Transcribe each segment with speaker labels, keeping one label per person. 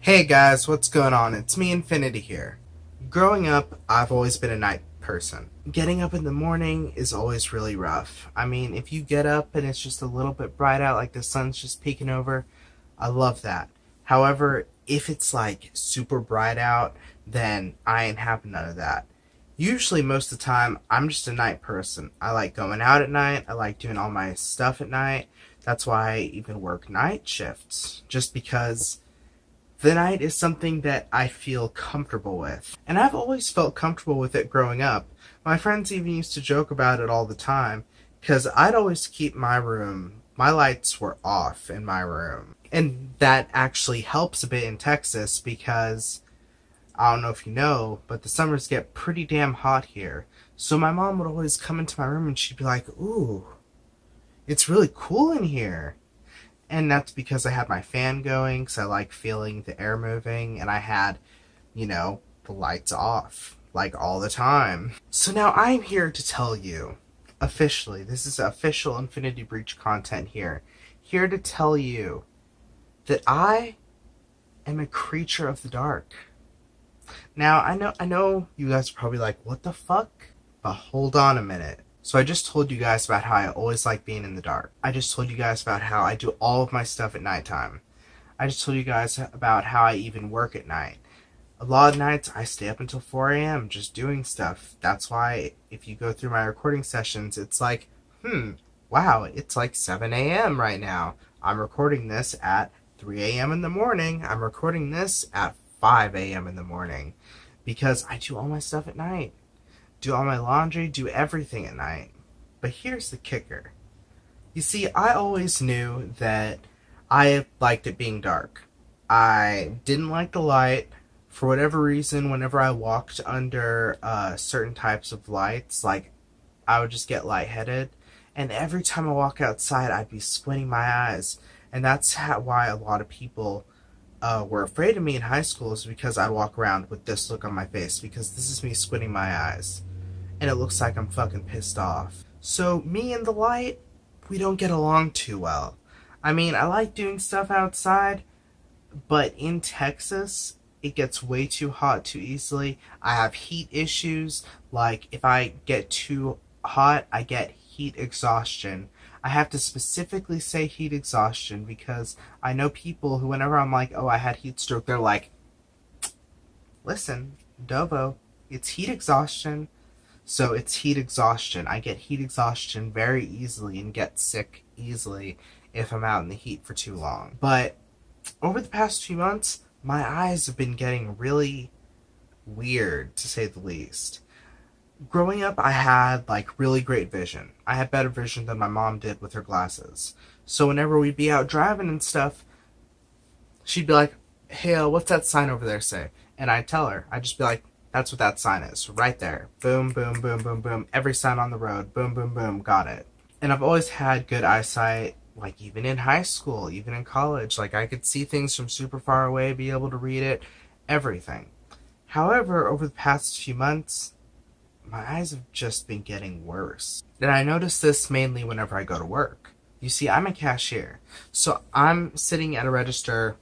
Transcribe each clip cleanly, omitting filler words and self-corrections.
Speaker 1: Hey guys, what's going on? It's me, Infinity here. Growing up, I've always been a night person. Getting up in the morning is always really rough. I mean, if you get up and it's just a little bit bright out, like the sun's just peeking over, I love that. However, if it's like super bright out, then I ain't having none of that. Usually, most of the time, I'm just a night person. I like going out at night, I like doing all my stuff at night. That's why I even work night shifts, just because the night is something that I feel comfortable with. And I've always felt comfortable with it growing up. My friends even used to joke about it all the time, because I'd always keep my lights were off in my room. And that actually helps a bit in Texas because, I don't know if you know, but the summers get pretty damn hot here. So my mom would always come into my room and she'd be like, "Ooh, it's really cool in here." And that's because I had my fan going, because I like feeling the air moving, and I had, the lights off, like all the time. So now I'm here to tell you, officially, this is official Infinity Breach content here to tell you that I am a creature of the dark. Now, I know you guys are probably like, what the fuck? But hold on a minute. So I just told you guys about how I always like being in the dark. I just told you guys about how I do all of my stuff at nighttime. I just told you guys about how I even work at night. A lot of nights I stay up until 4 a.m. just doing stuff. That's why if you go through my recording sessions, it's like, wow, it's like 7 a.m. right now. I'm recording this at 3 a.m. in the morning. I'm recording this at 5 a.m. in the morning. Because I do all my stuff at night. Do all my laundry, do everything at night. But here's the kicker. You see, I always knew that I liked it being dark. I didn't like the light. For whatever reason, whenever I walked under certain types of lights, like, I would just get lightheaded. And every time I walk outside, I'd be squinting my eyes. And that's why a lot of people were afraid of me in high school, is because I'd walk around with this look on my face, because this is me squinting my eyes. And it looks like I'm fucking pissed off. So me and the light, we don't get along too well. I mean, I like doing stuff outside, but in Texas, it gets way too hot too easily. I have heat issues. Like, if I get too hot, I get heat exhaustion. I have to specifically say heat exhaustion because I know people who, whenever I'm like, oh, I had heat stroke, they're like, listen, Dovo, it's heat exhaustion. So it's heat exhaustion. I get heat exhaustion very easily and get sick easily if I'm out in the heat for too long. But over the past few months, my eyes have been getting really weird, to say the least. Growing up, I had like really great vision. I had better vision than my mom did with her glasses. So whenever we'd be out driving and stuff, she'd be like, "Hey, what's that sign over there say?" And I'd tell her. I'd just be like, "That's what that sign is, right there. Boom, boom, boom, boom, boom. Every sign on the road. Boom, boom, boom. Got it." And I've always had good eyesight, like even in high school, even in college. Like, I could see things from super far away, be able to read it, everything. However, over the past few months, my eyes have just been getting worse. And I notice this mainly whenever I go to work. You see, I'm a cashier. So I'm sitting at a register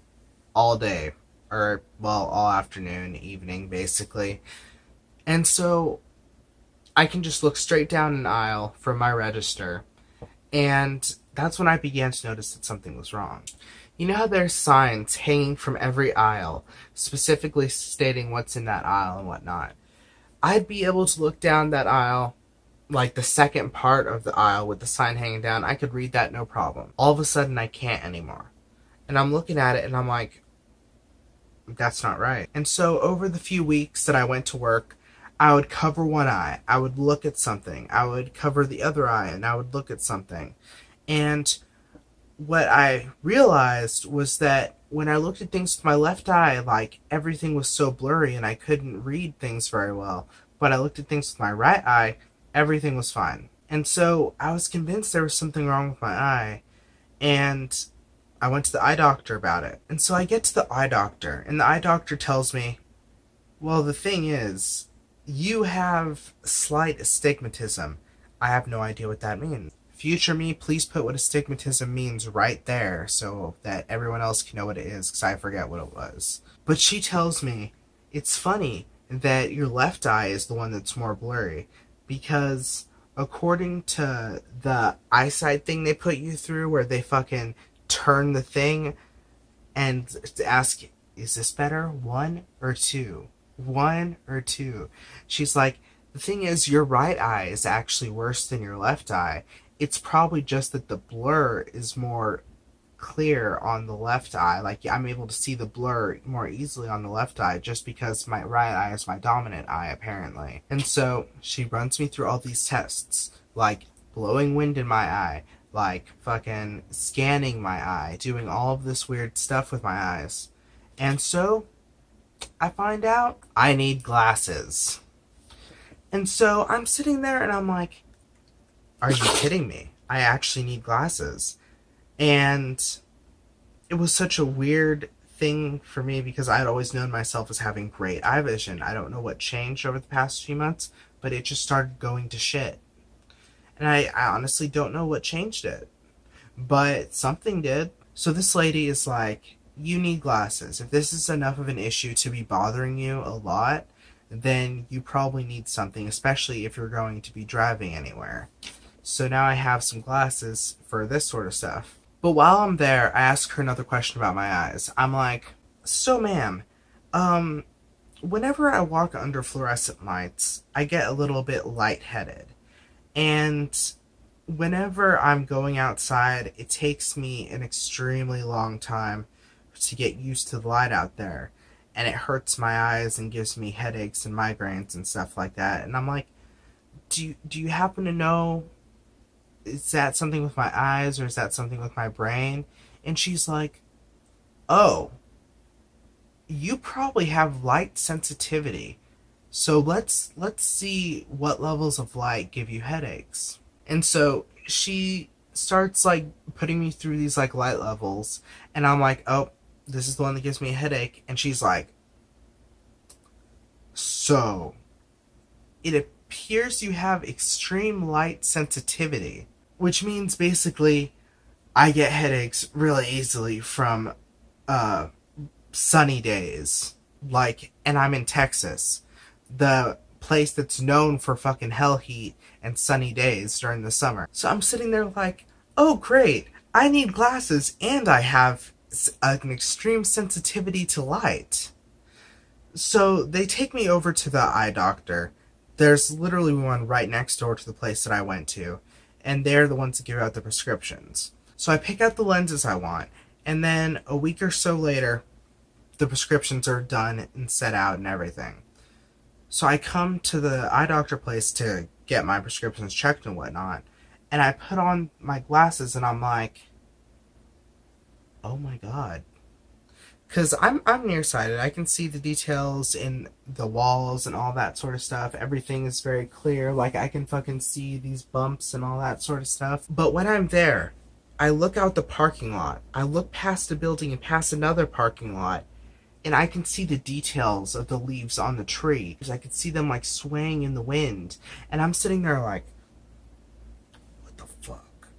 Speaker 1: all day. Or, well, all afternoon, evening, basically. And so I can just look straight down an aisle from my register. And that's when I began to notice that something was wrong. You know how there's signs hanging from every aisle, specifically stating what's in that aisle and whatnot? I'd be able to look down that aisle, like the second part of the aisle with the sign hanging down. I could read that no problem. All of a sudden, I can't anymore. And I'm looking at it and I'm like, that's not right. And so over the few weeks that I went to work, I would cover one eye. I would look at something. I would cover the other eye and I would look at something. And what I realized was that when I looked at things with my left eye, like, everything was so blurry and I couldn't read things very well. But I looked at things with my right eye, everything was fine. And so I was convinced there was something wrong with my eye. And I went to the eye doctor about it. And so I get to the eye doctor, and the eye doctor tells me, well, the thing is, you have slight astigmatism. I have no idea what that means. Future me, please put what astigmatism means right there so that everyone else can know what it is, because I forget what it was. But she tells me, it's funny that your left eye is the one that's more blurry, because according to the eyesight thing they put you through, where they fucking turn the thing and ask, is this better? 1 or 2? 1 or 2? She's like, the thing is, your right eye is actually worse than your left eye. It's probably just that the blur is more clear on the left eye. Like, I'm able to see the blur more easily on the left eye just because my right eye is my dominant eye, apparently. And so she runs me through all these tests, like blowing wind in my eye, like fucking scanning my eye, doing all of this weird stuff with my eyes. And so I find out I need glasses. And so I'm sitting there and I'm like, are you kidding me? I actually need glasses. And it was such a weird thing for me because I had always known myself as having great eye vision. I don't know what changed over the past few months, but it just started going to shit. And I honestly don't know what changed it. But something did. So this lady is like, you need glasses. If this is enough of an issue to be bothering you a lot, then you probably need something, especially if you're going to be driving anywhere. So now I have some glasses for this sort of stuff. But while I'm there, I ask her another question about my eyes. I'm like, so ma'am, whenever I walk under fluorescent lights, I get a little bit lightheaded. And whenever I'm going outside, it takes me an extremely long time to get used to the light out there. And it hurts my eyes and gives me headaches and migraines and stuff like that. And I'm like, do you happen to know, is that something with my eyes or is that something with my brain? And she's like, oh, you probably have light sensitivity. So let's see what levels of light give you headaches. And so she starts like putting me through these like light levels, and I'm like, oh, this is the one that gives me a headache. And she's like, so it appears you have extreme light sensitivity, which means basically I get headaches really easily from sunny days. Like, and I'm in Texas, the place that's known for fucking hell heat and sunny days during the summer. So I'm sitting there like, oh great, I need glasses and I have an extreme sensitivity to light. So they take me over to the eye doctor. There's literally one right next door to the place that I went to, and they're the ones that give out the prescriptions. So I pick out the lenses I want, and then a week or so later, the prescriptions are done and set out and everything. So I come to the eye doctor place to get my prescriptions checked and whatnot, and I put on my glasses and I'm like, oh my god. Because I'm nearsighted. I can see the details in the walls and all that sort of stuff. Everything is very clear. Like, I can fucking see these bumps and all that sort of stuff. But when I'm there, I look out the parking lot. I look past a building and past another parking lot, and I can see the details of the leaves on the tree. I can see them, like, swaying in the wind. And I'm sitting there like, what the fuck?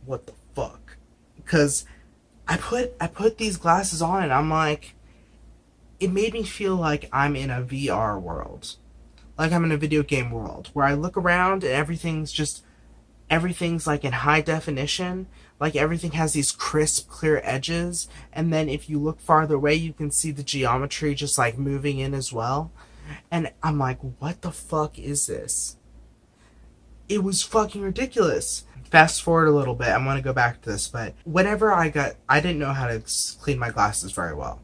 Speaker 1: What the fuck? Because I put these glasses on and I'm like, it made me feel like I'm in a VR world. Like I'm in a video game world where I look around and everything's like in high definition. Like everything has these crisp, clear edges. And then if you look farther away, you can see the geometry just like moving in as well. And I'm like, what the fuck is this? It was fucking ridiculous. Fast forward a little bit, I'm going to go back to this, but whenever I didn't know how to clean my glasses very well.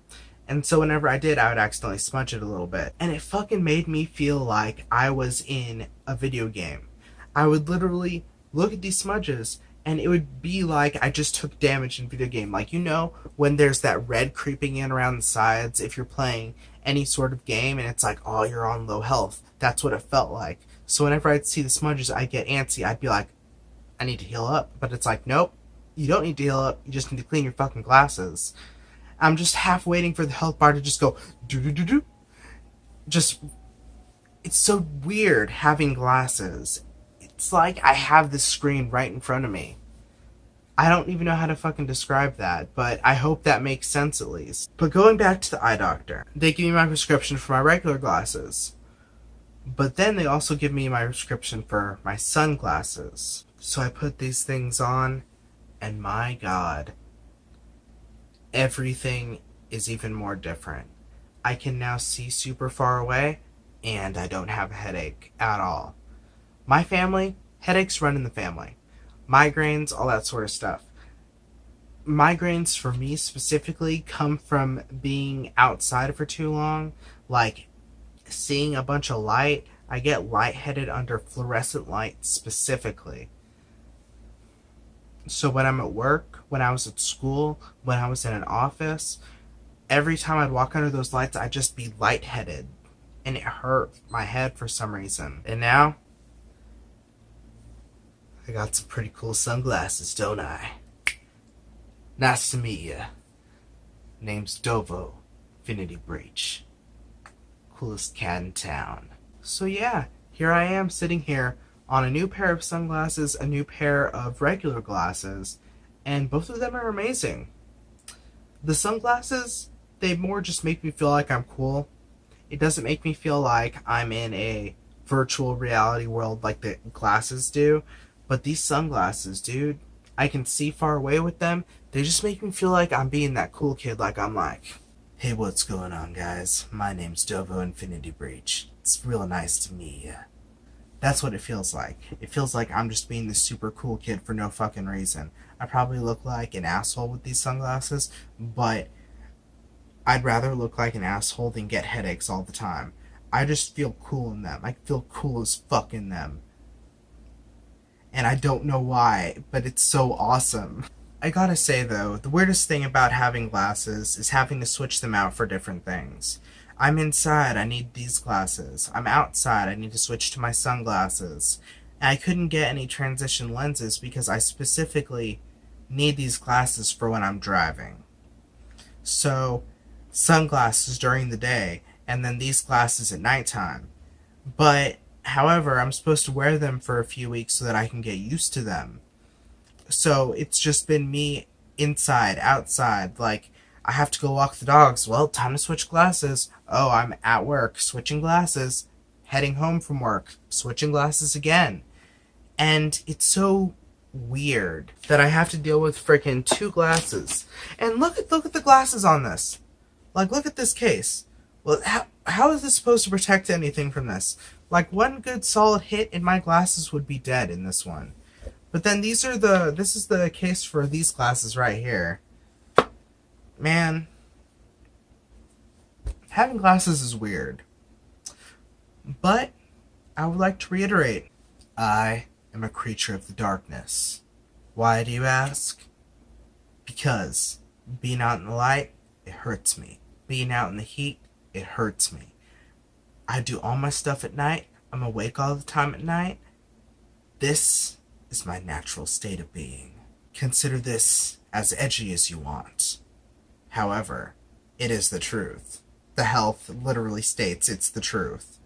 Speaker 1: And so whenever I did, I would accidentally smudge it a little bit. And it fucking made me feel like I was in a video game. I would literally look at these smudges, and it would be like I just took damage in a video game. Like, you know, when there's that red creeping in around the sides, if you're playing any sort of game, and it's like, oh, you're on low health. That's what it felt like. So whenever I'd see the smudges, I'd get antsy. I'd be like, I need to heal up. But it's like, nope, you don't need to heal up. You just need to clean your fucking glasses. I'm just half waiting for the health bar to just go do-do-do-do. Just, it's so weird having glasses. It's like I have the screen right in front of me. I don't even know how to fucking describe that, but I hope that makes sense at least. But going back to the eye doctor, they give me my prescription for my regular glasses. But then they also give me my prescription for my sunglasses. So I put these things on, and my God, everything is even more different. I can now see super far away, and I don't have a headache at all. My family, headaches run in the family. Migraines, all that sort of stuff. Migraines for me specifically come from being outside for too long, like seeing a bunch of light. I get lightheaded under fluorescent light specifically. So when I'm at work, when I was at school, when I was in an office, every time I'd walk under those lights, I'd just be lightheaded. And it hurt my head for some reason. And now, I got some pretty cool sunglasses, don't I? Nice to meet ya. Name's Dovo, InfinityBreach. Coolest cat in town. So yeah, here I am sitting here on a new pair of sunglasses, a new pair of regular glasses, and both of them are amazing. The sunglasses, they more just make me feel like I'm cool. It doesn't make me feel like I'm in a virtual reality world like the glasses do. But these sunglasses, dude, I can see far away with them. They just make me feel like I'm being that cool kid. Like I'm like, hey, what's going on, guys? My name's Dovo InfinityBreach. It's real nice to meet ya. That's what it feels like. It feels like I'm just being this super cool kid for no fucking reason. I probably look like an asshole with these sunglasses, but I'd rather look like an asshole than get headaches all the time. I just feel cool in them. I feel cool as fuck in them. And I don't know why, but it's so awesome. I gotta say though, the weirdest thing about having glasses is having to switch them out for different things. I'm inside, I need these glasses. I'm outside, I need to switch to my sunglasses. And I couldn't get any transition lenses because I specifically need these glasses for when I'm driving. So, sunglasses during the day, and then these glasses at nighttime. But however, I'm supposed to wear them for a few weeks so that I can get used to them. So it's just been me inside, outside. Like, I have to go walk the dogs. Well, time to switch glasses. Oh, I'm at work. Switching glasses. Heading home from work. Switching glasses again. And it's so weird that I have to deal with freaking two glasses. And look at the glasses on this. Like, look at this case. Well, how is this supposed to protect anything from this? Like, one good solid hit and my glasses would be dead in this one. But then this is the case for these glasses right here. Man, having glasses is weird. But I would like to reiterate, I am a creature of the darkness. Why do you ask? Because being out in the light, it hurts me. Being out in the heat, it hurts me. I do all my stuff at night. I'm awake all the time at night. This is my natural state of being. Consider this as edgy as you want. However, it is the truth. The health literally states it's the truth.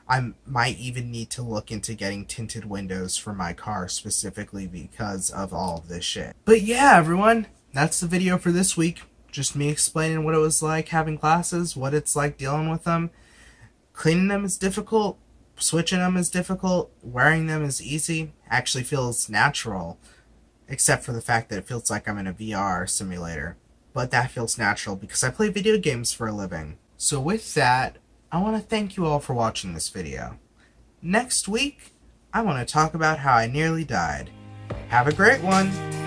Speaker 1: I might even need to look into getting tinted windows for my car specifically because of all of this shit. But yeah, everyone, that's the video for this week. Just me explaining what it was like having glasses, what it's like dealing with them. Cleaning them is difficult. Switching them is difficult. Wearing them is easy. Actually feels natural. Except for the fact that it feels like I'm in a VR simulator. But that feels natural because I play video games for a living. So with that, I want to thank you all for watching this video. Next week, I want to talk about how I nearly died. Have a great one!